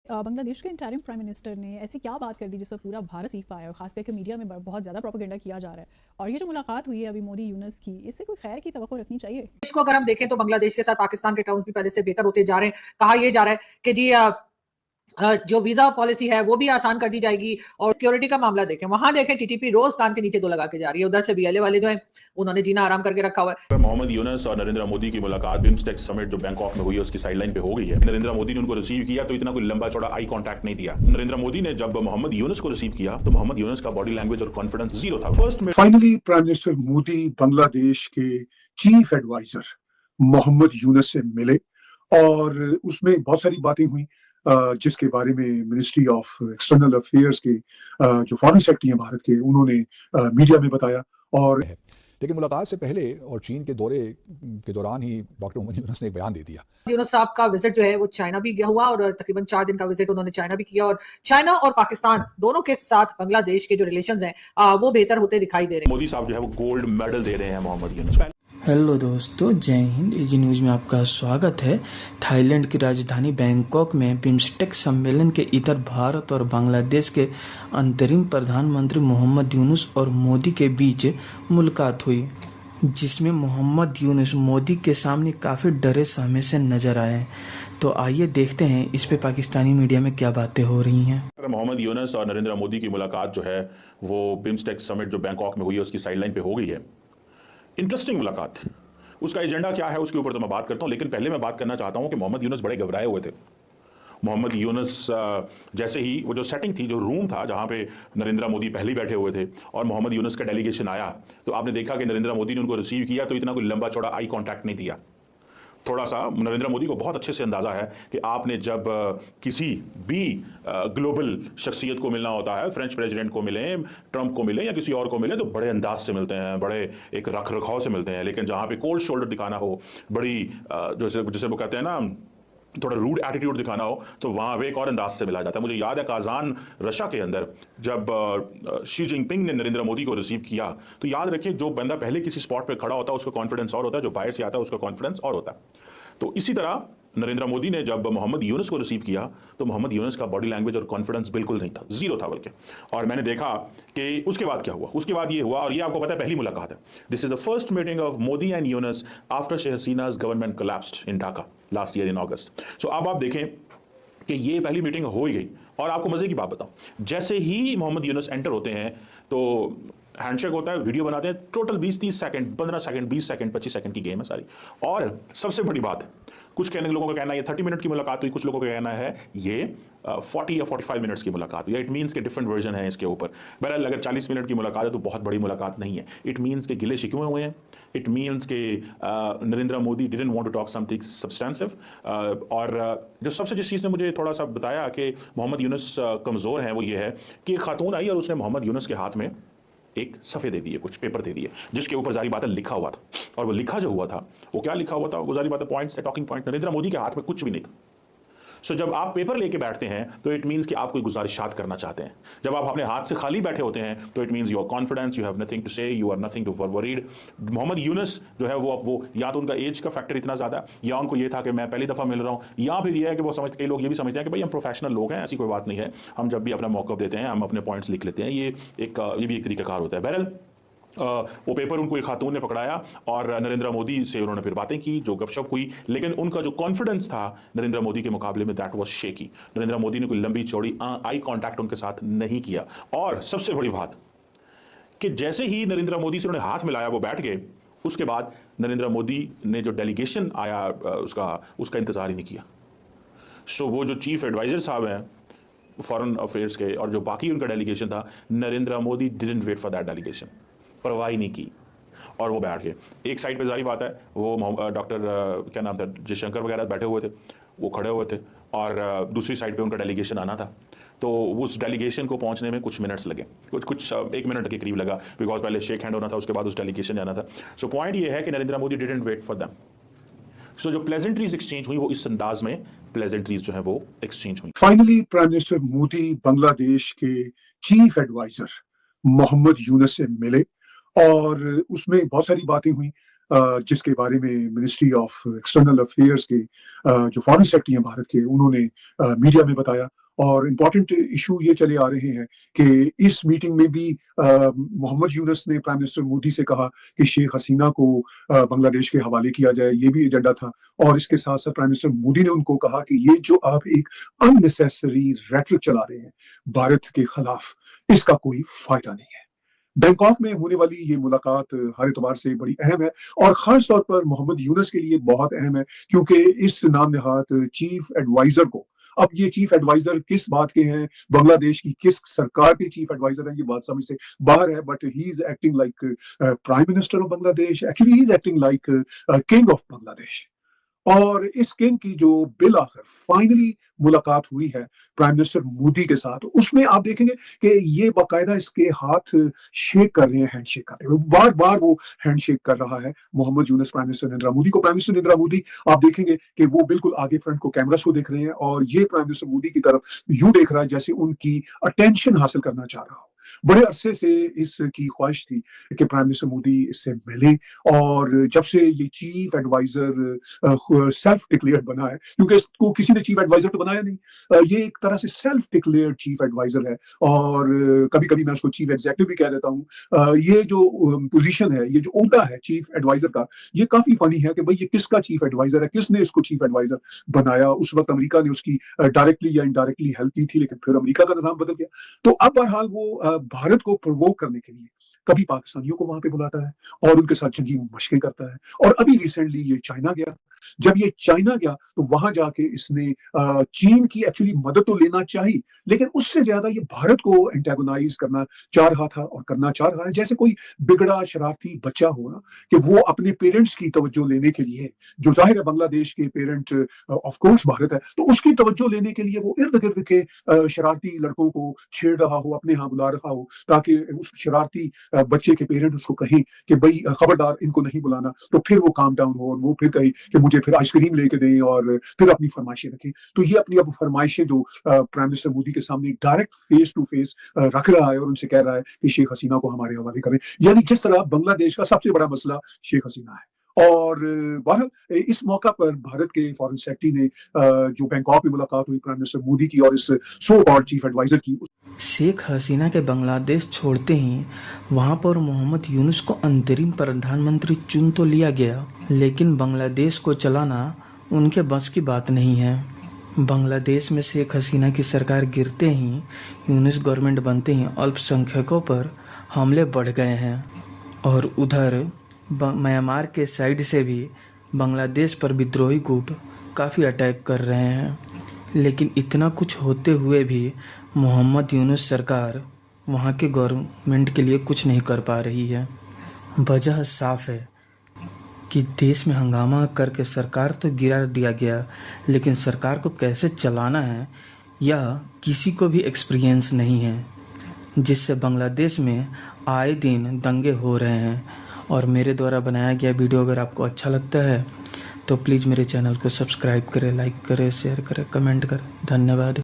बांग्लादेश के interim prime minister ने ऐसी क्या बात कर दी जिस पर पूरा भारत सीख पाया और खास करके मीडिया में बहुत ज़्यादा प्रोपेगेंडा किया जा रहा है। और ये जो मुलाकात हुई है अभी मोदी यूनुस की, इससे कोई खैर की तवक्को रखनी चाहिए। देश को अगर हम देखें तो बांग्लादेश के साथ पाकिस्तान के टर्म्स भी पहले से बेहतर होते जा रहे हैं। कहा यह जा रहा है कि जी जो वीजा पॉलिसी है वो भी आसान कर दी जाएगी। और सिक्योरिटी का मामला देखें, वहां देखें टीटीपी रोज कान के नीचे दो लगा के जा रही है। उधर से बीएलए वाले जो है उन्होंने जीना आराम करके रखा हुआ है। मोहम्मद यूनुस और नरेंद्र मोदी की मुलाकात बिम्स्टेक समिट जो बैंकॉक में हुई है उसकी साइडलाइन पे हो गई है। नरेंद्र मोदी ने उनको रिसीव किया तो इतना कोई लंबा चौड़ा आई कांटेक्ट नहीं दिया। नरेंद्र मोदी ने जब मोहम्मद यूनुस को रिसीव किया तो मोहम्मद यूनुस का बॉडी लैंग्वेज और कॉन्फिडेंस जीरो था। फर्स्ट में finally prime minister Modi Bangladesh के चीफ एडवाइजर मोहम्मद यूनुस से मिले और उसमें बहुत सारी बातें हुई जिसके बारे में मिनिस्ट्री ऑफ एक्सटर्नल अफेयर्स के जो फॉरेन सेक्रेटरी हैं भारत के, उन्होंने मीडिया में बताया। और लेकिन मुलाकात से पहले और चीन के दौरे के दौरान ही डॉक्टर मोहम्मद यूनुस ने एक बयान दे दिया। यूनुस साहब का विजिट जो है वो चाइना भी गया हुआ और तकरीबन 4 दिन का विजिट उन्होंने चाइना भी किया। और चाइना और पाकिस्तान दोनों के साथ बांग्लादेश के जो रिलेशंस हैं वो बेहतर होते दिखाई दे रहे हैं। मोदी साहब जो है वो गोल्ड मेडल दे रहे हैं मोहम्मद यूनुस को। हेलो दोस्तों, जय हिंद। एजी न्यूज़ में आपका स्वागत है। थाईलैंड की राजधानी बैंकॉक में बिम्स्टेक सम्मेलन के इधर भारत और बांग्लादेश के अंतरिम प्रधानमंत्री मोहम्मद यूनुस और मोदी के बीच मुलाकात हुई, जिसमें मोहम्मद यूनुस मोदी के सामने काफ़ी डरे सहमे से नजर आए। तो आइए देखते हैं इस पे पाकिस्तानी मीडिया में क्या बातें हो रही हैं। मोहम्मद यूनुस और नरेंद्र मोदी की मुलाकात जो है वो बिम्स्टेक समिट जो बैंकॉक में हुई है उसकी साइडलाइन पे हो गई है। इंटरेस्टिंग मुलाकात। उसका एजेंडा क्या है उसके ऊपर तो मैं बात करता हूं, लेकिन पहले मैं बात करना चाहता हूं कि मोहम्मद यूनुस बड़े घबराए हुए थे। मोहम्मद यूनुस जैसे ही वो जो सेटिंग थी, जो रूम था जहां पे नरेंद्र मोदी पहले ही बैठे हुए थे और मोहम्मद यूनुस का डेलीगेशन आया, तो आपने देखा कि नरेंद्र मोदी ने उनको रिसीव किया तो इतना कोई लंबा चौड़ा आई कांटेक्ट नहीं दिया। थोड़ा सा नरेंद्र मोदी को बहुत अच्छे से अंदाजा है कि आपने जब किसी भी ग्लोबल शख्सियत को मिलना होता है, फ्रेंच प्रेसिडेंट को मिले, ट्रंप को मिले या किसी और को मिले, तो बड़े अंदाज से मिलते हैं, बड़े एक रख रखाव से मिलते हैं। लेकिन जहां पे कोल्ड शोल्डर दिखाना हो, बड़ी जैसे वो कहते हैं ना, थोड़ा रूड एटीट्यूड दिखाना हो, तो वहां पे एक और अंदाज से मिला जाता है। मुझे याद है काजान रशिया के अंदर जब शी जिनपिंग ने नरेंद्र मोदी को रिसीव किया, तो याद रखिए जो बंदा पहले किसी स्पॉट पे खड़ा होता है उसका कॉन्फिडेंस और होता है, जो बाहर से आता है उसका कॉन्फिडेंस और होता है। तो इसी तरह नरेंद्र मोदी ने जब मोहम्मद यूनुस को रिसीव किया तो मोहम्मद यूनुस का बॉडी लैंग्वेज और कॉन्फिडेंस बिल्कुल नहीं था, जीरो था बल्कि। और मैंने देखा कि उसके बाद क्या हुआ। उसके बाद ये हुआ, और ये आपको पता है पहली मुलाकात है। This is the first meeting of Modi and Yunus after Sheikh Hasina's government collapsed in Dhaka last year in August. So अब आप देखें कि ये पहली मीटिंग हो ही गई। और आपको मजे की बात बताऊं, जैसे ही मोहम्मद यूनुस एंटर होते हैं तो हैंडशेक होता है, वीडियो बनाते हैं, total 20-30 second, 15 second, 20 second, 25 second की गेम है सारी। और सबसे बड़ी बात, कुछ कहने लोगों का कहना है ये 30 मिनट की मुलाकात हुई, कुछ लोगों का कहना है ये 40 या 45 मिनट्स की मुलाकात हुई। इट मीन्स के डिफरेंट वर्जन है इसके ऊपर। बहरहाल अगर 40 मिनट की मुलाकात है तो बहुत बड़ी मुलाकात नहीं है। इट मीन्स के गिले शिकवे हुए हैं। इट मीन्स के Narendra Modi didn't want to talk something substantive. और जो सबसे जिस चीज़ ने मुझे थोड़ा सा बताया कि मोहम्मद यूनुस कमज़ोर हैं वो ये है कि एक खातून आई और उसने मोहम्मद यूनुस के हाथ में एक सफ़े दे दिए, कुछ पेपर दे दिए, जिसके ऊपर जारी बात है लिखा हुआ था। और वो लिखा जो हुआ था वो क्या लिखा हुआ था, वो जारी बात है points, talking point. Narendra Modi के हाथ में कुछ भी नहीं था। सो जब आप पेपर लेके बैठते हैं तो इट मीन्स कि आप कोई गुजारिशात करना चाहते हैं। जब आप अपने हाथ से खाली बैठे होते हैं तो it means you are confidence, you have nothing to say, you are nothing to worried. Mohammad Yunus जो है वो या तो उनका एज का फैक्टर इतना ज़्यादा है, या उनको ये था कि मैं पहली दफ़ा मिल रहा हूँ, या फिर ये है कि वो कई लोग ये भी समझते हैं कि भाई हम प्रोफेशनल लोग हैं, ऐसी कोई बात नहीं है, हम जब भी अपना मौका देते हैं हम अपने पॉइंट्स लिख लेते हैं। ये भी एक तरीकाकार होता है। बहरहाल वो पेपर उनको एक खातून ने पकड़ाया और नरेंद्र मोदी से उन्होंने फिर बातें की, जो गपशप हुई, लेकिन उनका जो कॉन्फिडेंस था नरेंद्र मोदी के मुकाबले में that was shaky. Narendra Modi ने कोई लंबी चौड़ी आई कांटेक्ट उनके साथ नहीं किया। और सबसे बड़ी बात कि जैसे ही नरेंद्र मोदी से उन्होंने हाथ मिलाया वो बैठ गए, उसके बाद नरेंद्र मोदी ने जो डेलीगेशन आया उसका इंतजार ही नहीं किया। सो वो जो चीफ एडवाइजर साहब हैं फॉरेन अफेयर्स के और जो बाकी उनका डेलीगेशन था, Narendra Modi didn't wait for that delegation, परवाह ही नहीं की और वो बैठ गए। एक साइड पे जारी बात है वो डॉक्टर क्या नाम था, जयशंकर वगैरह बैठे हुए थे, वो खड़े हुए थे, और दूसरी साइड पे उनका डेलीगेशन आना था। तो उस डेलीगेशन को पहुंचने में कुछ मिनट्स लगे, कुछ 1 मिनट के करीब लगा, बिकॉज पहले शेक हैंड होना था, उसके बाद उस डेलीगेशन जाना था। सो पॉइंट ये है कि Narendra Modi didn't wait for them. So जो प्लेजेंट्रीज एक्सचेंज हुई वो इस अंदाज में प्लेजेंट्रीज जो है वो एक्सचेंज हुई। Finally prime minister Modi Bangladesh के चीफ एडवाइजर मोहम्मद यूनुस से मिले और उसमें बहुत सारी बातें हुई जिसके बारे में मिनिस्ट्री ऑफ एक्सटर्नल अफेयर्स के जो फॉरेन सेक्रेटरी हैं भारत के, उन्होंने मीडिया में बताया। और इम्पॉर्टेंट इशू ये चले आ रहे हैं कि इस मीटिंग में भी मोहम्मद यूनुस ने प्राइम मिनिस्टर मोदी से कहा कि शेख हसीना को बांग्लादेश के हवाले किया जाए, ये भी एजेंडा था। और इसके साथ साथ प्राइम मिनिस्टर मोदी ने उनको कहा कि ये जो आप एक अननेसेसरी रेटरिक चला रहे हैं भारत के खिलाफ, इसका कोई फायदा नहीं है। बैंकॉक में होने वाली ये मुलाकात हर एतबार से बड़ी अहम है और खास तौर पर मोहम्मद यूनुस के लिए बहुत अहम है, क्योंकि इस नाम नहाद चीफ एडवाइजर को, अब ये चीफ एडवाइजर किस बात के हैं, बांग्लादेश की किस सरकार के चीफ एडवाइजर हैं, ये बात समझ से बाहर है। But he is acting like prime minister of Bangladesh, actually he is acting like king of Bangladesh. और इस किंग की जो बिल आखिर फाइनली मुलाकात हुई है प्राइम मिनिस्टर मोदी के साथ, उसमें आप देखेंगे कि ये बाकायदा इसके हाथ शेक कर रहे हैं, हैंडशेक कर रहे हैं, बार बार वो हैंडशेक कर रहा है मोहम्मद यूनुस प्राइम मिनिस्टर नरेंद्र मोदी को। प्राइम मिनिस्टर नरेंद्र मोदी आप देखेंगे कि वो बिल्कुल आगे फ्रंट को कैमरा शो देख रहे हैं और ये प्राइम मिनिस्टर मोदी की तरफ यूं देख रहा है जैसे उनकी अटेंशन हासिल करना चाह रहा हो। बड़े अरसे से इसकी ख्वाहिश थी कि प्राइम मिनिस्टर मोदी इससे मिले, और जब से ये चीफ एडवाइजर सेल्फ डिक्लेयर्ड बना है, क्योंकि इसको किसी ने चीफ एडवाइजर तो बनाया नहीं, ये एक तरह से सेल्फ डिक्लेयर्ड चीफ एडवाइजर है, और कभी कभी मैं उसको चीफ एग्जीक्यूटिव भी कह देता हूँ। ये जो पोजीशन है, ये जो ओहदा है चीफ एडवाइजर का, ये काफी फनी है कि भाई ये किसका चीफ एडवाइजर है, किसने इसको चीफ एडवाइजर बनाया। उस वक्त अमेरिका ने उसकी डायरेक्टली या इनडायरेक्टली हेल्प की थी, लेकिन फिर अमेरिका का निजाम बदल गया। तो अब बहरहाल वो भारत को प्रोवोक करने के लिए कभी पाकिस्तानियों को वहां पे बुलाता है और उनके साथ जंगी मशकें करता है। और अभी रिसेंटली ये चाइना गया। जब ये चाइना गया तो वहां जाके इसने चीन की एक्चुअली मदद तो लेना चाहिए, लेकिन उससे ज्यादा ये भारत को एंटेगोनाइज करना चाह रहा था और करना चाह रहा है, जैसे कोई बिगड़ा शरारती बच्चा हो ना, कि वो अपने पेरेंट्स की तवज्जो लेने के लिए, जो जाहिर है बांग्लादेश के पेरेंट ऑफ कोर्स भारत है, तो उसकी तवज्जो लेने के लिए वो इर्द गिर्द के शरारती लड़कों को छेड़ रहा हो, अपने यहाँ बुला रहा हो, ताकि उस शरारती बच्चे के पेरेंट उसको कहें कि भाई खबरदार इनको नहीं बुलाना, तो फिर वो काम डाउन हो और वो फिर कहे कि मुझे फिर आइसक्रीम लेके दें और फिर अपनी फरमाइशें रखें। तो ये अपनी अब फरमाइशें जो प्राइम मिनिस्टर मोदी के सामने डायरेक्ट फेस टू फेस रख रहा है और उनसे कह रहा है कि शेख हसीना को हमारे हवाले करें, यानी जिस तरह बांग्लादेश का सबसे बड़ा मसला शेख हसीना है। और बहरहाल इस मौका पर भारत के फॉरेन सेक्रेटरी ने जो बैंकॉक में मुलाकात हुई प्राइम मिनिस्टर मोदी की और इस सो कॉल्ड चीफ एडवाइजर की, शेख हसीना के बांग्लादेश छोड़ते ही वहां पर मोहम्मद यूनुस को अंतरिम प्रधानमंत्री चुन तो लिया गया, लेकिन बांग्लादेश को चलाना उनके बस की बात नहीं है। बांग्लादेश में शेख हसीना की सरकार गिरते ही यूनुस गवर्नमेंट बनते ही अल्पसंख्यकों पर हमले बढ़ गए हैं, और उधर म्यांमार के साइड से भी बांग्लादेश पर विद्रोही गुट काफ़ी अटैक कर रहे हैं। लेकिन इतना कुछ होते हुए भी मोहम्मद यूनुस सरकार वहाँ के गवर्नमेंट के लिए कुछ नहीं कर पा रही है। वजह साफ है कि देश में हंगामा करके सरकार तो गिरा दिया गया, लेकिन सरकार को कैसे चलाना है यह किसी को भी एक्सपीरियंस नहीं है, जिससे बांग्लादेश में आए दिन दंगे हो रहे हैं। और मेरे द्वारा बनाया गया वीडियो अगर आपको अच्छा लगता है तो प्लीज़ मेरे चैनल को सब्सक्राइब करें, लाइक करें, शेयर करें, कमेंट करें। धन्यवाद।